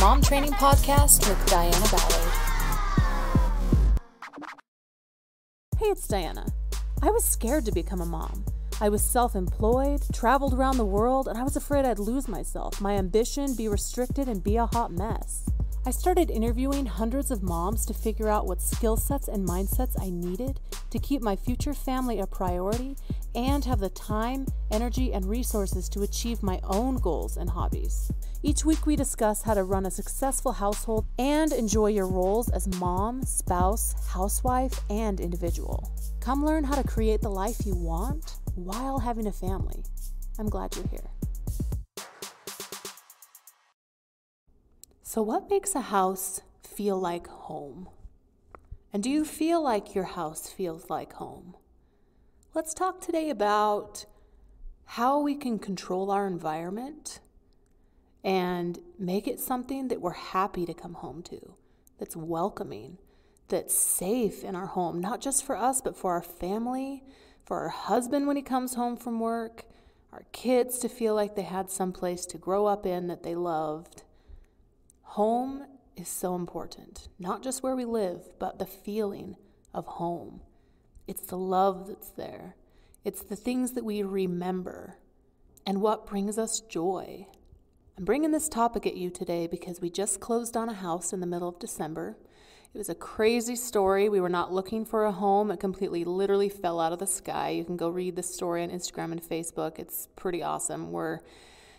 Mom Training Podcast with Diana Ballard. Hey, it's Diana. I was scared to become a mom. I was self-employed, traveled around the world, and I was afraid I'd lose myself, my ambition, be restricted, and be a hot mess. I started interviewing hundreds of moms to figure out what skill sets and mindsets I needed to keep my future family a priority and have the time, energy, and resources to achieve my own goals and hobbies. Each week we discuss how to run a successful household and enjoy your roles as mom, spouse, housewife, and individual. Come learn how to create the life you want while having a family. I'm glad you're here. So what makes a house feel like home? And do you feel like your house feels like home? Let's talk today about how we can control our environment and make it something that we're happy to come home to, that's welcoming, that's safe in our home, not just for us, but for our family, for our husband when he comes home from work, our kids to feel like they had some place to grow up in that they loved. Home is so important, not just where we live, but the feeling of home. It's the love that's there. It's the things that we remember and what brings us joy. I'm bringing this topic at you today because we just closed on a house in the middle of December. It was a crazy story. We were not looking for a home. It completely, literally fell out of the sky. You can go read the story on Instagram and Facebook. It's pretty awesome. We're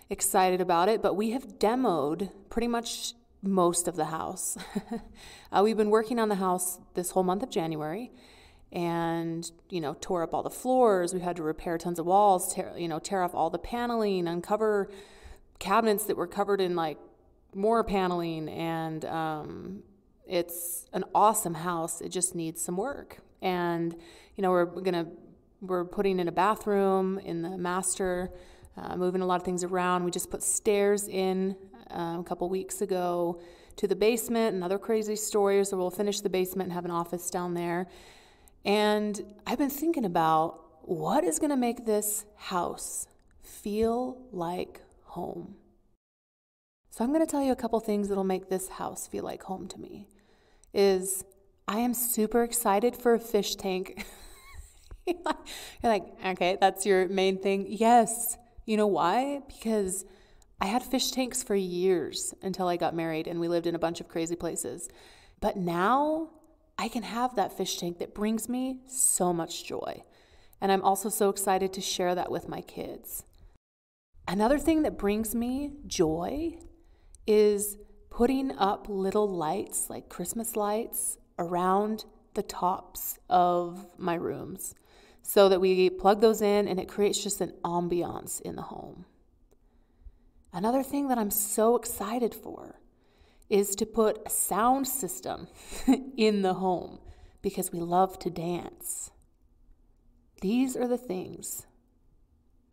excited about it, but we have demoed pretty much most of the house. We've been working on the house this whole month of January and, tore up all the floors. We had to repair tons of walls, tear off all the paneling, uncover cabinets that were covered in more paneling. And it's an awesome house. It just needs some work. And, we're putting in a bathroom in the master, moving a lot of things around. We just put stairs in a couple weeks ago to the basement, and other crazy stories. So we'll finish the basement and have an office down there. And I've been thinking about what is going to make this house feel like home. So I'm going to tell you a couple things that'll make this house feel like home to me. I am super excited for a fish tank. You're like, okay, that's your main thing? Yes. You know why? Because I had fish tanks for years until I got married and we lived in a bunch of crazy places. But now I can have that fish tank that brings me so much joy. And I'm also so excited to share that with my kids. Another thing that brings me joy is putting up little lights, like Christmas lights, around the tops of my rooms so that we plug those in and it creates just an ambiance in the home. Another thing that I'm so excited for is to put a sound system in the home because we love to dance. These are the things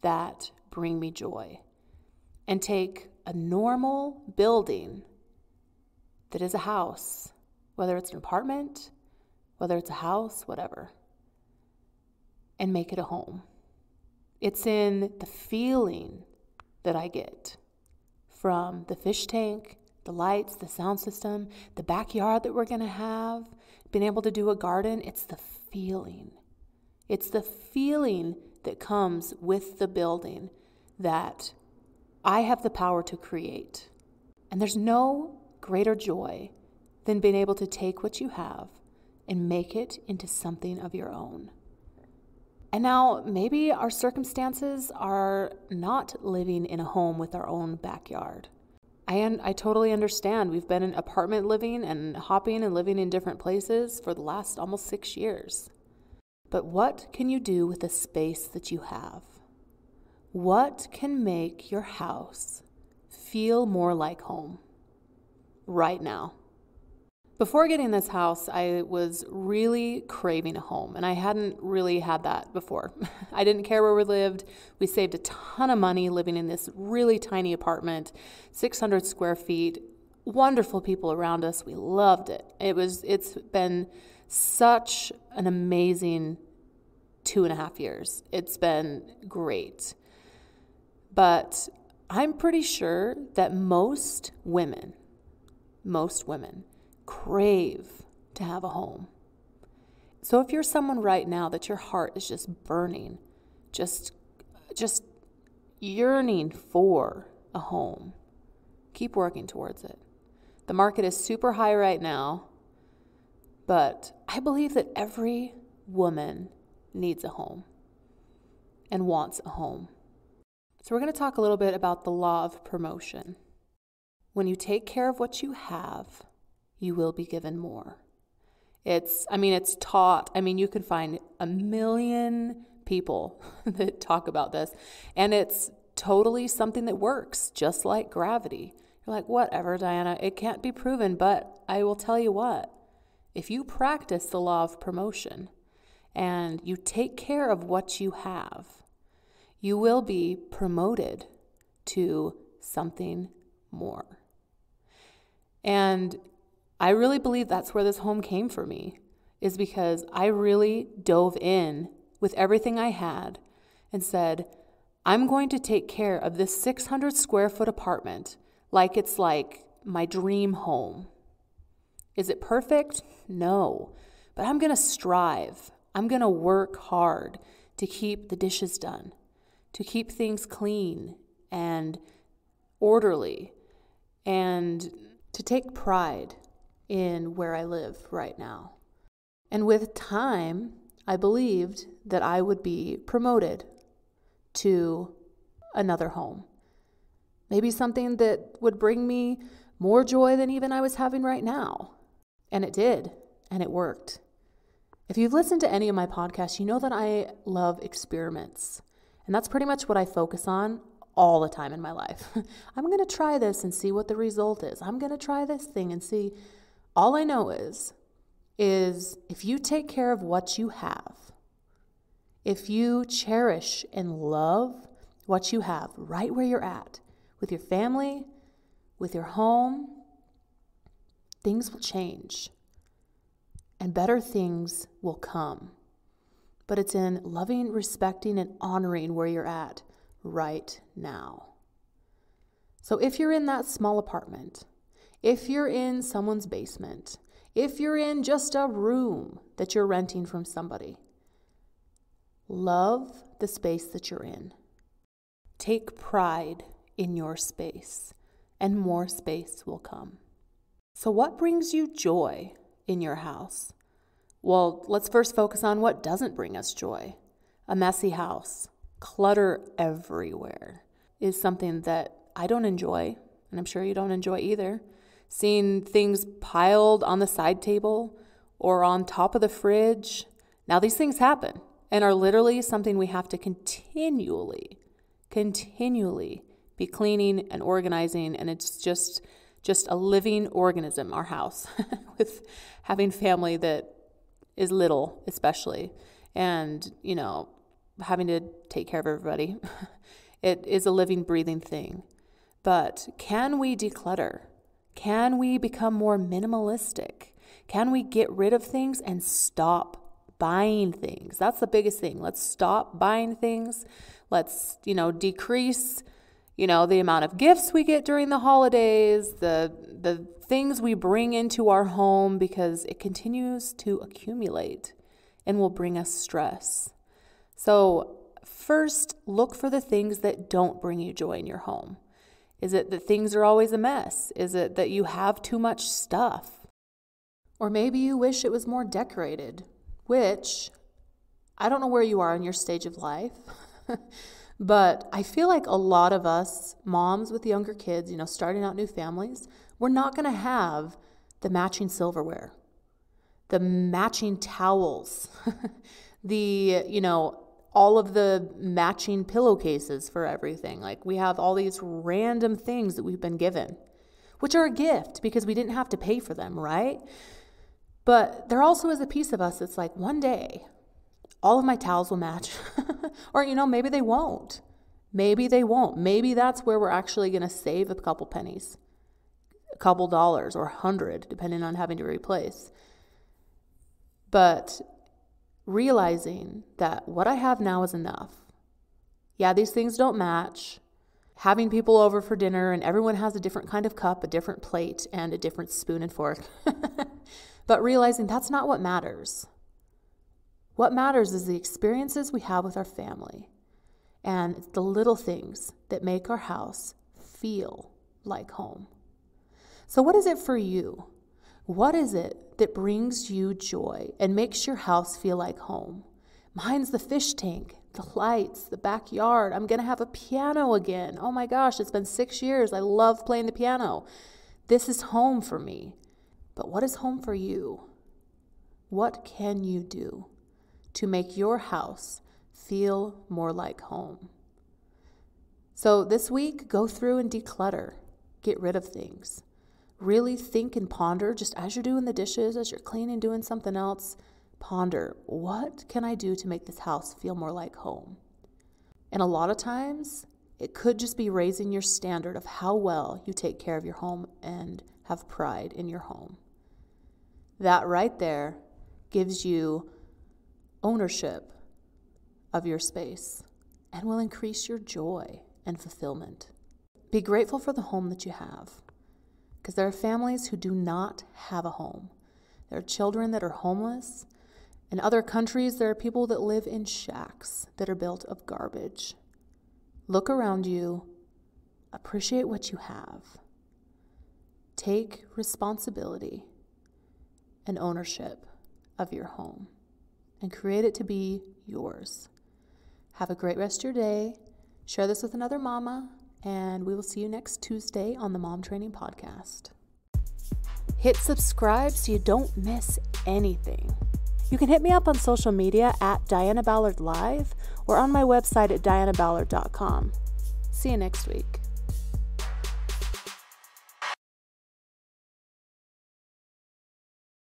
that bring me joy. And take a normal building that is a house, whether it's an apartment, whether it's a house, whatever, and make it a home. It's in the feeling that I get from the fish tank, the lights, the sound system, the backyard that we're going to have, being able to do a garden. It's the feeling. It's the feeling that comes with the building that I have the power to create. And there's no greater joy than being able to take what you have and make it into something of your own. And now maybe our circumstances are not living in a home with our own backyard. I totally understand. We've been in apartment living and hopping and living in different places for the last almost 6 years. But what can you do with the space that you have? What can make your house feel more like home right now? Before getting this house, I was really craving a home, and I hadn't really had that before. I didn't care where we lived. We saved a ton of money living in this really tiny apartment, 600 square feet, wonderful people around us. We loved it. It's been such an amazing 2.5 years. It's been great. But I'm pretty sure that most women most women crave to have a home. So if you're someone right now that your heart is just burning, just yearning for a home, keep working towards it. The market is super high right now, but I believe that every woman needs a home and wants a home. So we're going to talk a little bit about the law of promotion. When you take care of what you have, you will be given more. It's taught. You can find a million people that talk about this, and it's totally something that works, just like gravity. You're like, whatever, Diana, it can't be proven, but I will tell you what, if you practice the law of promotion and you take care of what you have, you will be promoted to something more. And I really believe that's where this home came for me, is because I really dove in with everything I had and said, I'm going to take care of this 600 square foot apartment like it's like my dream home. Is it perfect? No, but I'm going to strive. I'm going to work hard to keep the dishes done, to keep things clean and orderly, and to take pride in where I live right now. And with time, I believed that I would be promoted to another home. Maybe something that would bring me more joy than even I was having right now. And it did, and it worked. If you've listened to any of my podcasts, you know that I love experiments. And that's pretty much what I focus on all the time in my life. I'm going to try this and see what the result is. I'm going to try this thing and see. All I know is if you take care of what you have, if you cherish and love what you have right where you're at, with your family, with your home, things will change and better things will come. But it's in loving, respecting, and honoring where you're at right now. So if you're in that small apartment, if you're in someone's basement, if you're in just a room that you're renting from somebody, love the space that you're in. Take pride in your space, and more space will come. So what brings you joy in your house? Well, let's first focus on what doesn't bring us joy. A messy house, clutter everywhere is something that I don't enjoy, and I'm sure you don't enjoy either. Seeing things piled on the side table or on top of the fridge. Now, these things happen and are literally something we have to continually be cleaning and organizing, and it's just a living organism, our house, with having family that is little, especially, and, having to take care of everybody. It is a living, breathing thing. But can we declutter? Can we become more minimalistic? Can we get rid of things and stop buying things? That's the biggest thing. Let's stop buying things. Let's, decrease, the amount of gifts we get during the holidays, the things we bring into our home, because it continues to accumulate and will bring us stress. So first, look for the things that don't bring you joy in your home. Is it that things are always a mess? Is it that you have too much stuff? Or maybe you wish it was more decorated, which I don't know where you are in your stage of life, but I feel like a lot of us moms with younger kids, starting out new families, we're not going to have the matching silverware, the matching towels, all of the matching pillowcases for everything. Like, we have all these random things that we've been given, which are a gift because we didn't have to pay for them, right? But there also is a piece of us that's like, one day, all of my towels will match. Or, maybe they won't. Maybe they won't. Maybe that's where we're actually going to save a couple pennies, a couple dollars, or 100, depending on having to replace. But realizing that what I have now is enough. Yeah, these things don't match. having people over for dinner and everyone has a different kind of cup, a different plate, and a different spoon and fork. But realizing that's not what matters. What matters is the experiences we have with our family and the little things that make our house feel like home. So what is it for you? What is it that brings you joy and makes your house feel like home? Mine's the fish tank, the lights, the backyard. I'm going to have a piano again. Oh my gosh, it's been 6 years. I love playing the piano. This is home for me. But what is home for you? What can you do to make your house feel more like home? So this week, go through and declutter. Get rid of things. Really think and ponder, just as you're doing the dishes, as you're cleaning, doing something else, ponder, what can I do to make this house feel more like home? And a lot of times, it could just be raising your standard of how well you take care of your home and have pride in your home. That right there gives you ownership of your space and will increase your joy and fulfillment. Be grateful for the home that you have, because there are families who do not have a home. There are children that are homeless. In other countries, there are people that live in shacks that are built of garbage. Look around you. Appreciate what you have. Take responsibility and ownership of your home and create it to be yours. Have a great rest of your day. Share this with another mama, and we will see you next Tuesday on the Mom Training Podcast. Hit subscribe so you don't miss anything. You can hit me up on social media at Diana Ballard Live or on my website at dianaballard.com. See you next week.